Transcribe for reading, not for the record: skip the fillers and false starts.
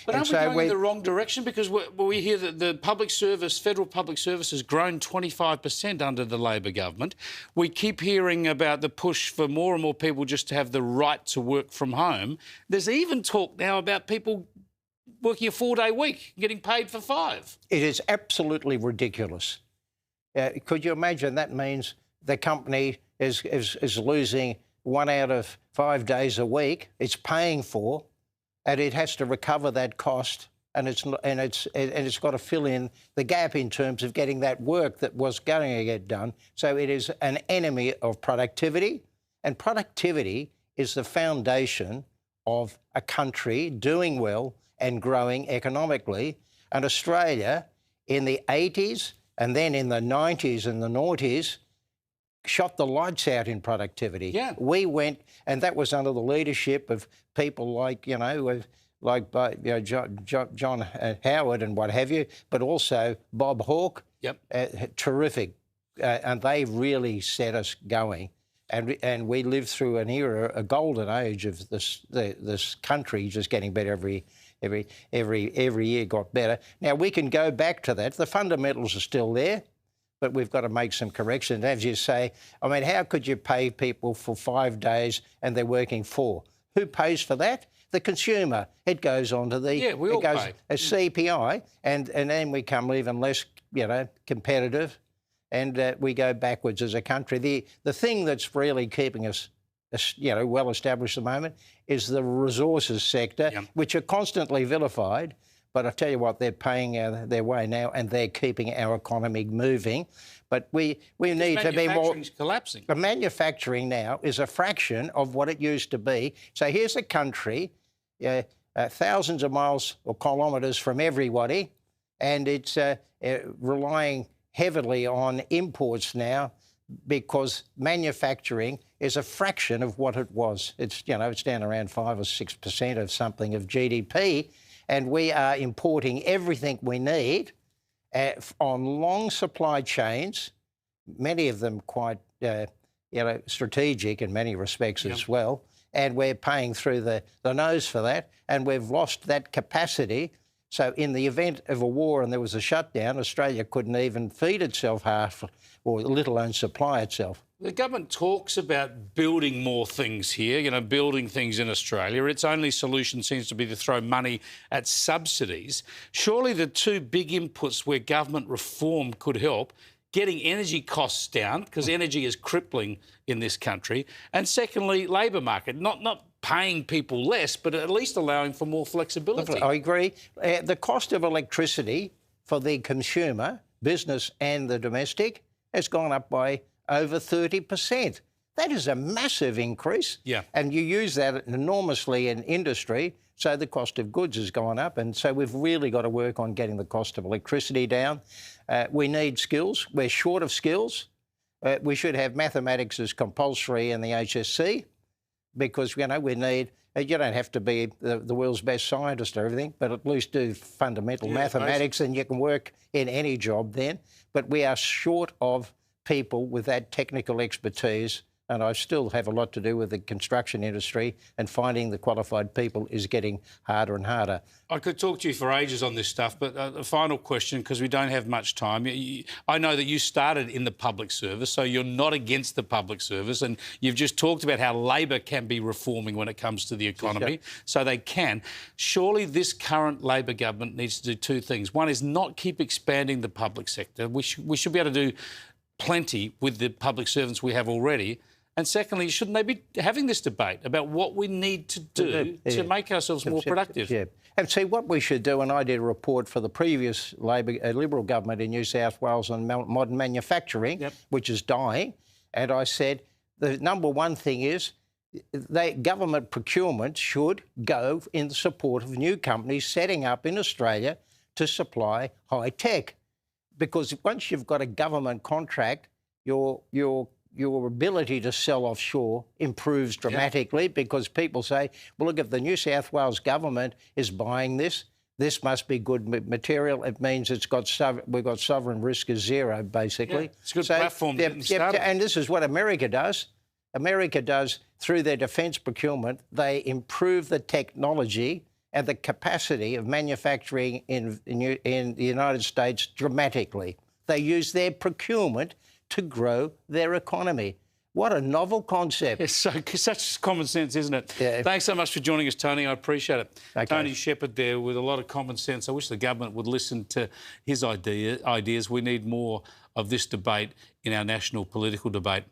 But aren't we going in the wrong direction? Because we hear that the public service, federal public service, has grown 25% under the Labor government. We keep hearing about the push for more and more people just to have the right to work from home. There's even talk now about people working a 4-day week, getting paid for 5. It is absolutely ridiculous. Could you imagine that means the company is losing 1 out of 5 days a week it's paying for, and it has to recover that cost, and it's got to fill in the gap in terms of getting that work that was going to get done. So it is an enemy of productivity, and productivity is the foundation of a country doing well and growing economically. And Australia in the 80s and then in the 90s and the noughties shot the lights out in productivity. Yeah. We went, and that was under the leadership of people like, John Howard and what have you, but also Bob Hawke. Yep. Terrific. And they really set us going. And we lived through an era, a golden age of this country just getting better every year got better. Now, we can go back to that. The fundamentals are still there, but we've got to make some corrections. As you say, I mean, how could you pay people for 5 days and they're working 4? Who pays for that? The consumer. It goes on to the... Yeah, we all pay. A CPI, and then we become even less, competitive, and we go backwards as a country. The thing that's really keeping us well established at the moment is the resources sector, Yep. which are constantly vilified. But I tell you what, they're paying their way now, and they're keeping our economy moving. But we need to be more... Manufacturing's collapsing. The manufacturing now is a fraction of what it used to be. So here's a country, thousands of miles or kilometres from everybody, and it's relying heavily on imports now, because manufacturing is a fraction of what it was. It's it's down around 5 or 6% of something of GDP, and we are importing everything we need on long supply chains, many of them quite strategic in many respects as well, and we're paying through the nose for that, and we've lost that capacity. So in the event of a war and there was a shutdown, Australia couldn't even feed itself half, or let alone supply itself. The government talks about building more things here, building things in Australia. Its only solution seems to be to throw money at subsidies. Surely the two big inputs where government reform could help: getting energy costs down, because energy is crippling in this country, and secondly, labour market, not paying people less, but at least allowing for more flexibility. I agree. The cost of electricity for the consumer, business and the domestic, has gone up by over 30%. That is a massive increase. Yeah. And you use that enormously in industry, so the cost of goods has gone up. And so we've really got to work on getting the cost of electricity down. We need skills. We're short of skills. We should have mathematics as compulsory in the HSC, because, we need... You don't have to be the world's best scientist or everything, but at least do fundamental mathematics, and you can work in any job then. But we are short of people with that technical expertise, and I still have a lot to do with the construction industry, and finding the qualified people is getting harder and harder. I could talk to you for ages on this stuff, but a final question, because we don't have much time. I know that you started in the public service, so you're not against the public service, and you've just talked about how Labor can be reforming when it comes to the economy, so they can. Surely this current Labor government needs to do two things. One is not keep expanding the public sector. We should be able to do plenty with the public servants we have already. And secondly, shouldn't they be having this debate about what we need to do to make ourselves more productive? Yeah. And see, what we should do, and I did a report for the previous Liberal government in New South Wales on modern manufacturing, which is dying, and I said the number one thing is government procurement should go in support of new companies setting up in Australia to supply high tech. Because once you've got a government contract, your ability to sell offshore improves dramatically, because people say, well, look, if the New South Wales government is buying this must be good material. It means we've got sovereign risk is zero, basically. Yeah, it's a good platform to get started. And this is what America does. America does, through their defence procurement, they improve the technology the capacity of manufacturing in the United States dramatically. They use their procurement to grow their economy. What a novel concept. It's such common sense, isn't it? Yeah. Thanks so much for joining us, Tony. I appreciate it. Okay. Tony Shepherd there with a lot of common sense. I wish the government would listen to his ideas. We need more of this debate in our national political debate.